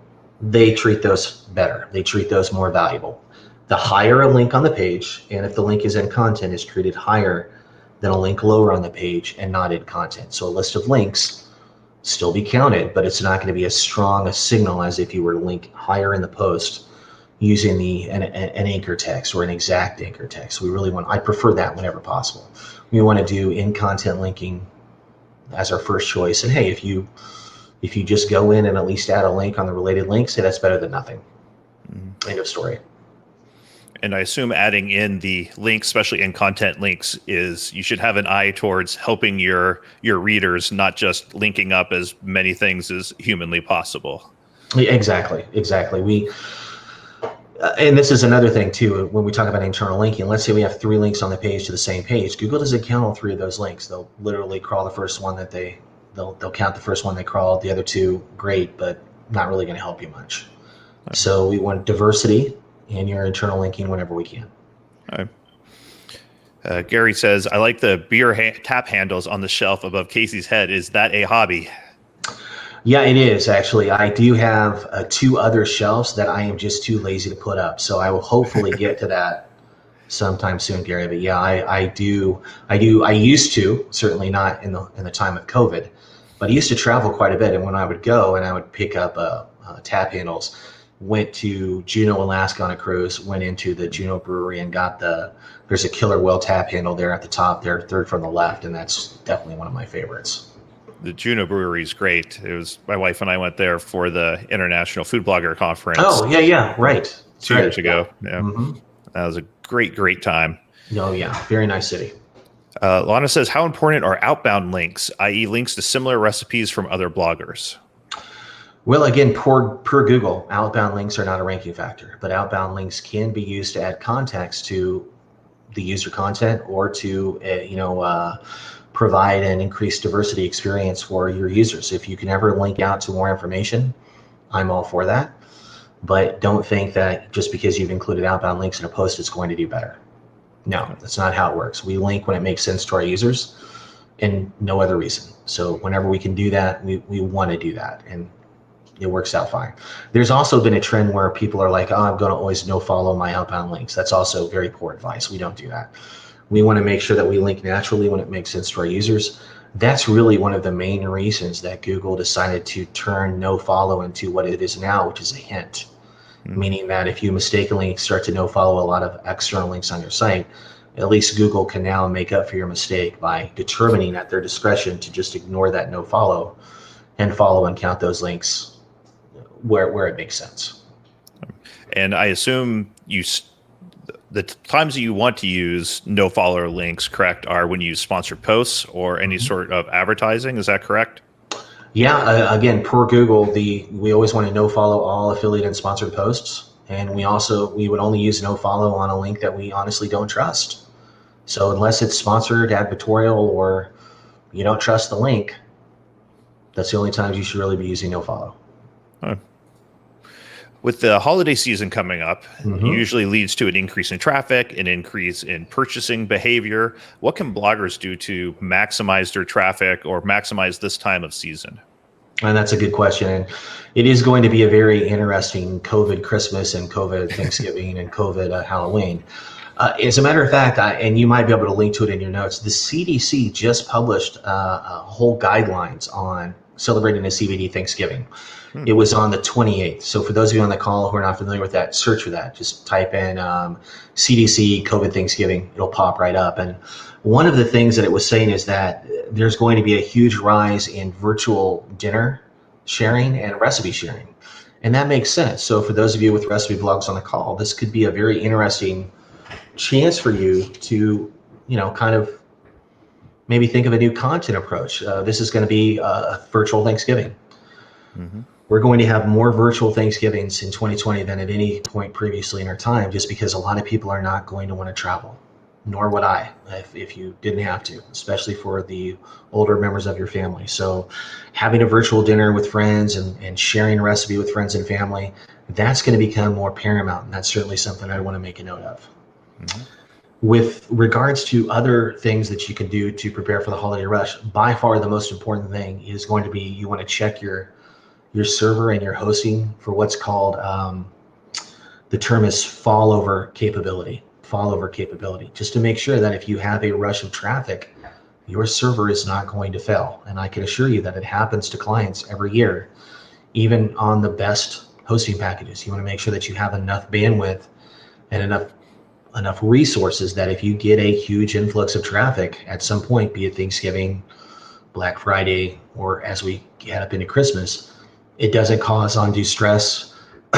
they treat those better. They treat those more valuable. The higher a link on the page, and if the link is in content, is treated higher than a link lower on the page and not in content. So a list of links still be counted, but it's not going to be as strong a signal as if you were to link higher in the post using an anchor text or an exact anchor text. I prefer that whenever possible. We want to do in content linking as our first choice. And hey, if you just go in and at least add a link on the related link, say that's better than nothing. End of story. And I assume adding in the links, especially in content links, is you should have an eye towards helping your readers, not just linking up as many things as humanly possible. Exactly. And this is another thing too, when we talk about internal linking. Let's say we have 3 links on the page to the same page. Google doesn't count all 3 of those links. They'll literally crawl the first one they'll count the first one they crawled. The other 2, great, but not really going to help you much. Okay. So we want diversity in your internal linking whenever we can. All right. Gary says, I like the beer tap handles on the shelf above Casey's head. Is that a hobby? Yeah, it is actually. I do have 2 other shelves that I am just too lazy to put up. So I will hopefully get to that sometime soon, Gary. But yeah, I used to, certainly not in the time of COVID, but I used to travel quite a bit. And when I would go and I would pick up tap handles, went to Juneau, Alaska on a cruise, went into the Juneau brewery and got there's a Killer Whale tap handle there at the top there, third from the left. And that's definitely one of my favorites. The Juneau brewery is great. It was my wife and I went there for the International Food Blogger Conference. Oh, yeah, right. 2 years ago. Yeah. Mm-hmm. That was a great time. Oh, yeah. Very nice city. Lana says, how important are outbound links, i.e. links to similar recipes from other bloggers? Well, again, per Google, outbound links are not a ranking factor, but outbound links can be used to add context to the user content or to, provide an increased diversity experience for your users. If you can ever link out to more information, I'm all for that. But don't think that just because you've included outbound links in a post, it's going to do better. No, that's not how it works. We link when it makes sense to our users and no other reason. So whenever we can do that, we want to do that. And it works out fine. There's also been a trend where people are like, I'm going to always no follow my outbound links. That's also very poor advice. We don't do that. We want to make sure that we link naturally when it makes sense to our users. That's really one of the main reasons that Google decided to turn no follow into what it is now, which is a hint. Meaning that if you mistakenly start to no follow a lot of external links on your site, at least Google can now make up for your mistake by determining at their discretion to just ignore that no follow and follow and count those links where it makes sense. And I assume the times that you want to use no follower links, correct, are when you use sponsored posts or any sort of advertising. Is that correct? Yeah. Again, per Google, we always want to no follow all affiliate and sponsored posts, and we would only use no follow on a link that we honestly don't trust. So unless it's sponsored, advertorial, or you don't trust the link, that's the only times you should really be using no follow. Huh. With the holiday season coming up, it usually leads to an increase in traffic, an increase in purchasing behavior. What can bloggers do to maximize their traffic or maximize this time of season? And that's a good question. And it is going to be a very interesting COVID Christmas and COVID Thanksgiving and COVID Halloween. As a matter of fact, and you might be able to link to it in your notes, the CDC just published whole guidelines on celebrating the CBD Thanksgiving. It was on the 28th. So for those of you on the call who are not familiar with that, search for that. Just type in CDC COVID Thanksgiving. It'll pop right up. And one of the things that it was saying is that there's going to be a huge rise in virtual dinner sharing and recipe sharing. And that makes sense. So for those of you with recipe blogs on the call, this could be a very interesting chance for you to, kind of maybe think of a new content approach. This is going to be a virtual Thanksgiving. We're going to have more virtual Thanksgivings in 2020 than at any point previously in our time, just because a lot of people are not going to want to travel, nor would I if you didn't have to, especially for the older members of your family. So having a virtual dinner with friends and sharing a recipe with friends and family, that's going to become more paramount. And that's certainly something I want to make a note of. Mm-hmm. With regards to other things that you can do to prepare for the holiday rush, by far the most important thing is going to be you want to check your server and your hosting for what's called, the term is failover capability, just to make sure that if you have a rush of traffic, your server is not going to fail. And I can assure you that it happens to clients every year, even on the best hosting packages. You want to make sure that you have enough bandwidth and enough resources that if you get a huge influx of traffic at some point, be it Thanksgiving, Black Friday, or as we head up into Christmas, it doesn't cause undue stress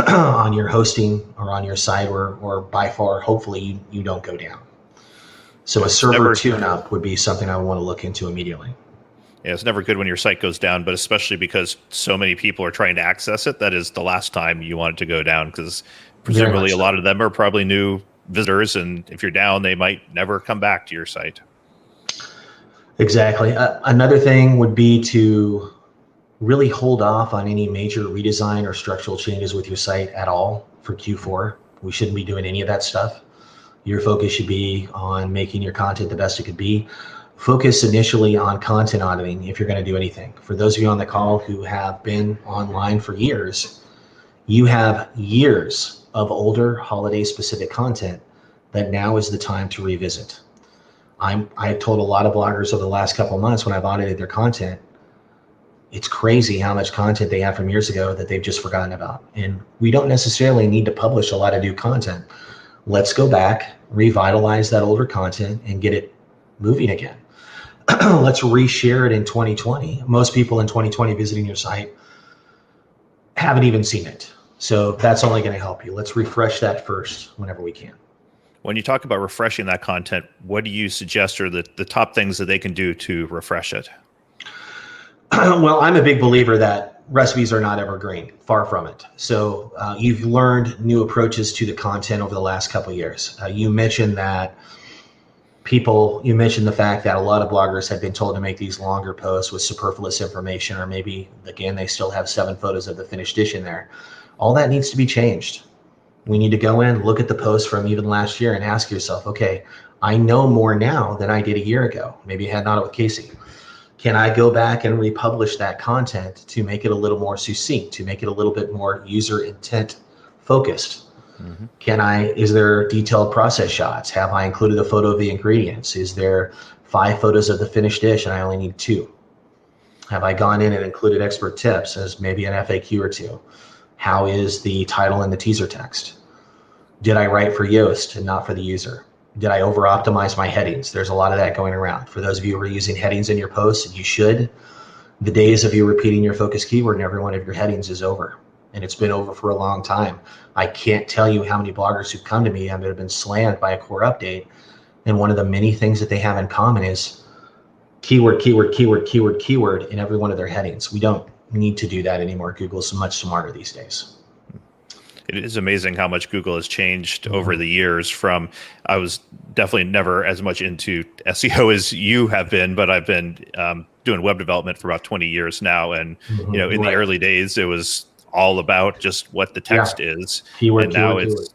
on your hosting or on your site, or by far, hopefully, you don't go down. So a server tune-up would be something I would want to look into immediately. Yeah, it's never good when your site goes down, but especially because so many people are trying to access it, that is the last time you want it to go down, because presumably a lot of them are probably new visitors, and if you're down, they might never come back to your site. Exactly. Another thing would be to really hold off on any major redesign or structural changes with your site at all for Q4. We shouldn't be doing any of that stuff. Your focus should be on making your content the best it could be. Focus initially on content auditing if you're going to do anything. For those of you on the call who have been online for years, you have years of older holiday specific content that now is the time to revisit. I've told a lot of bloggers over the last couple of months when I've audited their content, it's crazy how much content they have from years ago that they've just forgotten about. And we don't necessarily need to publish a lot of new content. Let's go back, revitalize that older content, and get it moving again. Let's reshare it in 2020. Most people in 2020 visiting your site haven't even seen it. So that's only going to help you. Let's refresh that first whenever we can. When you talk about refreshing that content, what do you suggest are the top things that they can do to refresh it? Well, I'm a big believer that recipes are not evergreen, far from it. So you've learned new approaches to the content over the last couple of years. You mentioned the fact that a lot of bloggers had been told to make these longer posts with superfluous information, or maybe, again, they still have 7 photos of the finished dish in there. All that needs to be changed. We need to go in, look at the posts from even last year and ask yourself, okay, I know more now than I did a year ago. Maybe you had not with Casey. Can I go back and republish that content to make it a little more succinct, to make it a little bit more user intent focused? Mm-hmm. Is there detailed process shots? Have I included a photo of the ingredients? Is there 5 photos of the finished dish and I only need 2? Have I gone in and included expert tips as maybe an FAQ or 2? How is the title and the teaser text? Did I write for Yoast and not for the user? Did I over optimize my headings? There's a lot of that going around. For those of you who are using headings in your posts, and you should, the days of you repeating your focus keyword in every one of your headings is over. And it's been over for a long time. I can't tell you how many bloggers who've come to me and have been slammed by a core update. And one of the many things that they have in common is keyword, keyword, keyword, keyword, keyword in every one of their headings. We don't need to do that anymore. Google's much smarter these days. It is amazing how much Google has changed over the years. From, I was definitely never as much into SEO as you have been, but I've been doing web development for about 20 years now. And, in the early days, it was all about just what the text is. Keyword, and now keyword.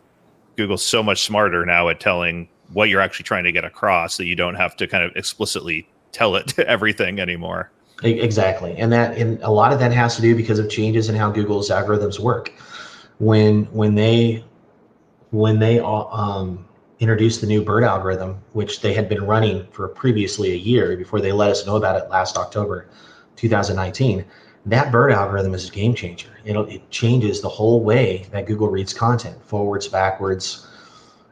Google's so much smarter now at telling what you're actually trying to get across, that you don't have to kind of explicitly tell it everything anymore. Exactly. And a lot of that has to do because of changes in how Google's algorithms work. When they introduced the new BERT algorithm, which they had been running for previously a year before they let us know about it last October 2019, that BERT algorithm is a game changer. It changes the whole way that Google reads content, forwards, backwards,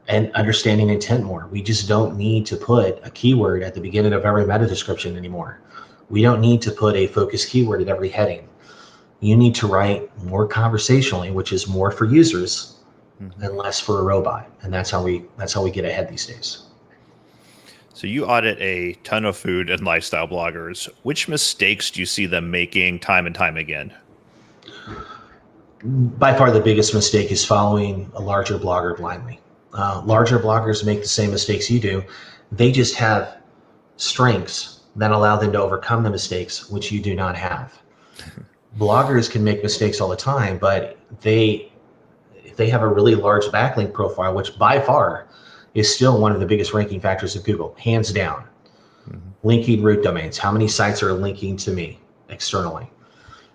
and understanding intent more. We just don't need to put a keyword at the beginning of every meta description anymore. We don't need to put a focus keyword at every heading. You need to write more conversationally, which is more for users and less for a robot. And that's how we get ahead these days. So you audit a ton of food and lifestyle bloggers. Which mistakes do you see them making time and time again? By far the biggest mistake is following a larger blogger blindly. Larger bloggers make the same mistakes you do. They just have strengths that allow them to overcome the mistakes, which you do not have. Bloggers can make mistakes all the time, but they if they have a really large backlink profile, which by far is still one of the biggest ranking factors of Google, hands down. Linking root domains. How many sites are linking to me externally?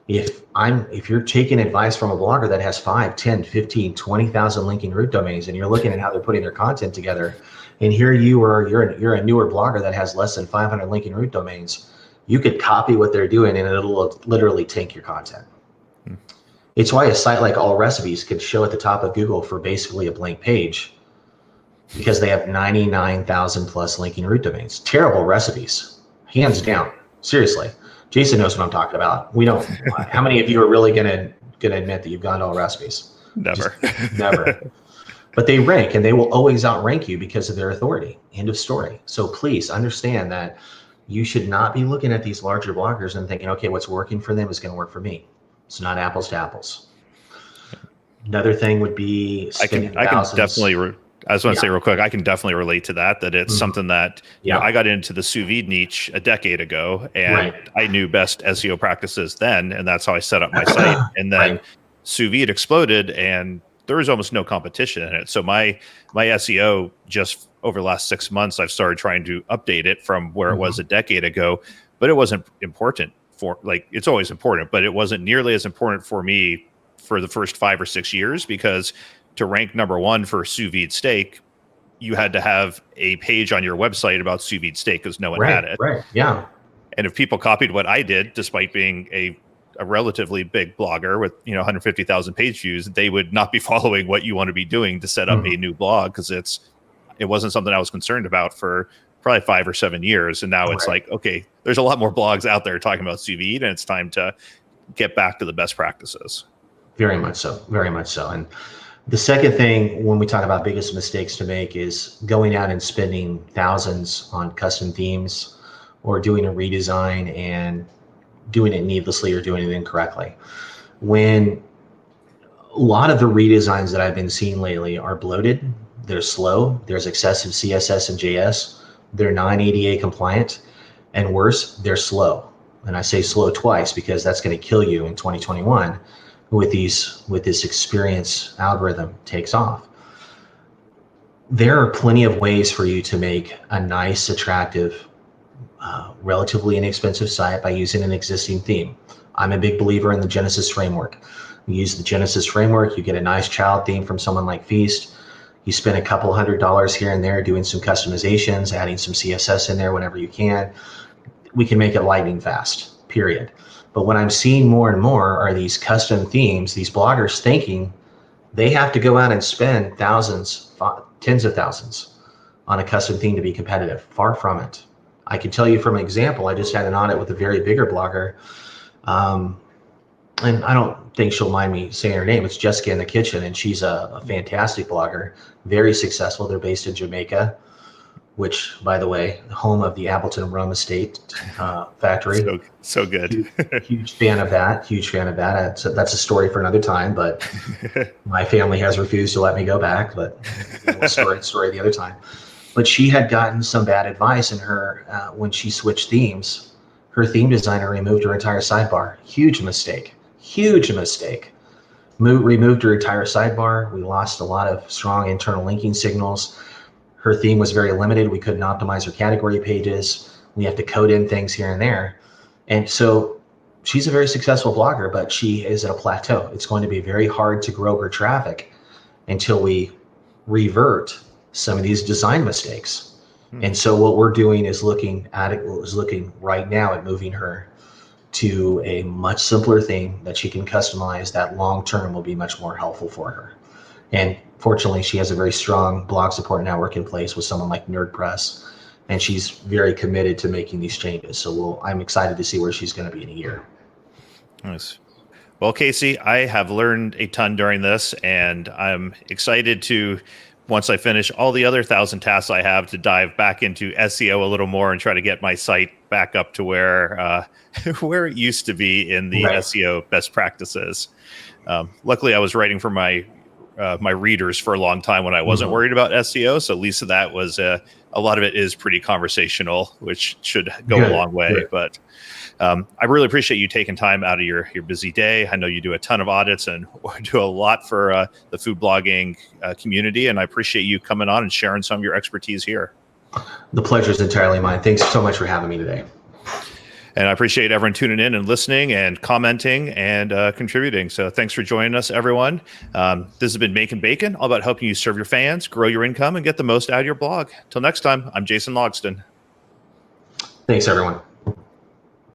If you're taking advice from a blogger that has 5, 10, 15, 20,000 linking root domains, and you're looking at how they're putting their content together, and here you are, you're a newer blogger that has less than 500 linking root domains, you could copy what they're doing and it'll literally tank your content. It's why a site like All Recipes could show at the top of Google for basically a blank page, because they have 99,000 plus linking root domains. Terrible recipes, hands down. Seriously, Jason knows what I'm talking about. We don't. How many of you are really gonna admit that you've gone to All Recipes? Never. Never. But they rank, and they will always outrank you because of their authority. End of story. So please understand that you should not be looking at these larger bloggers and thinking, okay, what's working for them is going to work for me. It's not apples to apples. Another thing would be I can definitely. I was going to say real quick, I can definitely relate to that it's something that you know, I got into the sous vide niche a decade ago, and I knew best SEO practices then, and that's how I set up my site. And then sous vide exploded, and there was almost no competition in it. So my SEO just over the last 6 months, I've started trying to update it from where it was a decade ago, but it wasn't important for, like, it's always important, but it wasn't nearly as important for me for the first 5 or 6 years, because to rank number one for sous vide steak, you had to have a page on your website about sous vide steak because no one had it. Yeah. And if people copied what I did, despite being a relatively big blogger with 150,000 page views, they would not be following what you want to be doing to set up a new blog, because it wasn't something I was concerned about for probably 5 or 7 years. And now it's like, okay, there's a lot more blogs out there talking about sous vide, and it's time to get back to the best practices. Very much so. Very much so. And the second thing, when we talk about biggest mistakes to make, is going out and spending thousands on custom themes or doing a redesign and doing it needlessly or doing it incorrectly. When a lot of the redesigns that I've been seeing lately are bloated, they're slow, there's excessive CSS and JS, they're non-ADA compliant, and worse, they're slow. And I say slow twice because that's going to kill you in 2021 with this experience algorithm takes off. There are plenty of ways for you to make a nice, attractive, relatively inexpensive site by using an existing theme. I'm a big believer in the Genesis framework. You use the Genesis framework, you get a nice child theme from someone like Feast. You spend a couple $100 here and there doing some customizations, adding some CSS in there whenever you can. We can make it lightning fast, period. But what I'm seeing more and more are these custom themes, these bloggers thinking they have to go out and spend thousands, tens of thousands on a custom theme to be competitive. Far from it. I can tell you from an example, I just had an audit with a very bigger blogger. And I don't think she'll mind me saying her name. It's Jessica in the Kitchen, and she's a fantastic blogger, very successful. They're based in Jamaica, which, by the way, home of the Appleton Rum Estate factory. So good. Huge fan of that. That's a story for another time, but my family has refused to let me go back, but story the other time. But she had gotten some bad advice in her when she switched themes. Her theme designer removed her entire sidebar. Huge mistake. Removed her entire sidebar. We lost a lot of strong internal linking signals. Her theme was very limited. We couldn't optimize her category pages. We have to code in things here and there. And so she's a very successful blogger, but she is at a plateau. It's going to be very hard to grow her traffic until we revert some of these design mistakes. And so what we're doing is looking right now at moving her to a much simpler theme that she can customize, that long-term will be much more helpful for her. And fortunately, she has a very strong blog support network in place with someone like NerdPress, and she's very committed to making these changes. So I'm excited to see where she's going to be in a year. Nice. Well, Casey, I have learned a ton during this, and I'm excited to, once I finish all the other 1,000 tasks I have, to dive back into SEO a little more and try to get my site back up to where where it used to be in the SEO best practices. Luckily, I was writing for my my readers for a long time when I wasn't worried about SEO. So at least that was a lot of it is pretty conversational, which should go a long way. Good. But I really appreciate you taking time out of your busy day. I know you do a ton of audits and do a lot for the food blogging community. And I appreciate you coming on and sharing some of your expertise here. The pleasure is entirely mine. Thanks so much for having me today. And I appreciate everyone tuning in and listening and commenting and contributing. So thanks for joining us, everyone. This has been Making Bacon, all about helping you serve your fans, grow your income, and get the most out of your blog. Till next time, I'm Jason Logston. Thanks, everyone.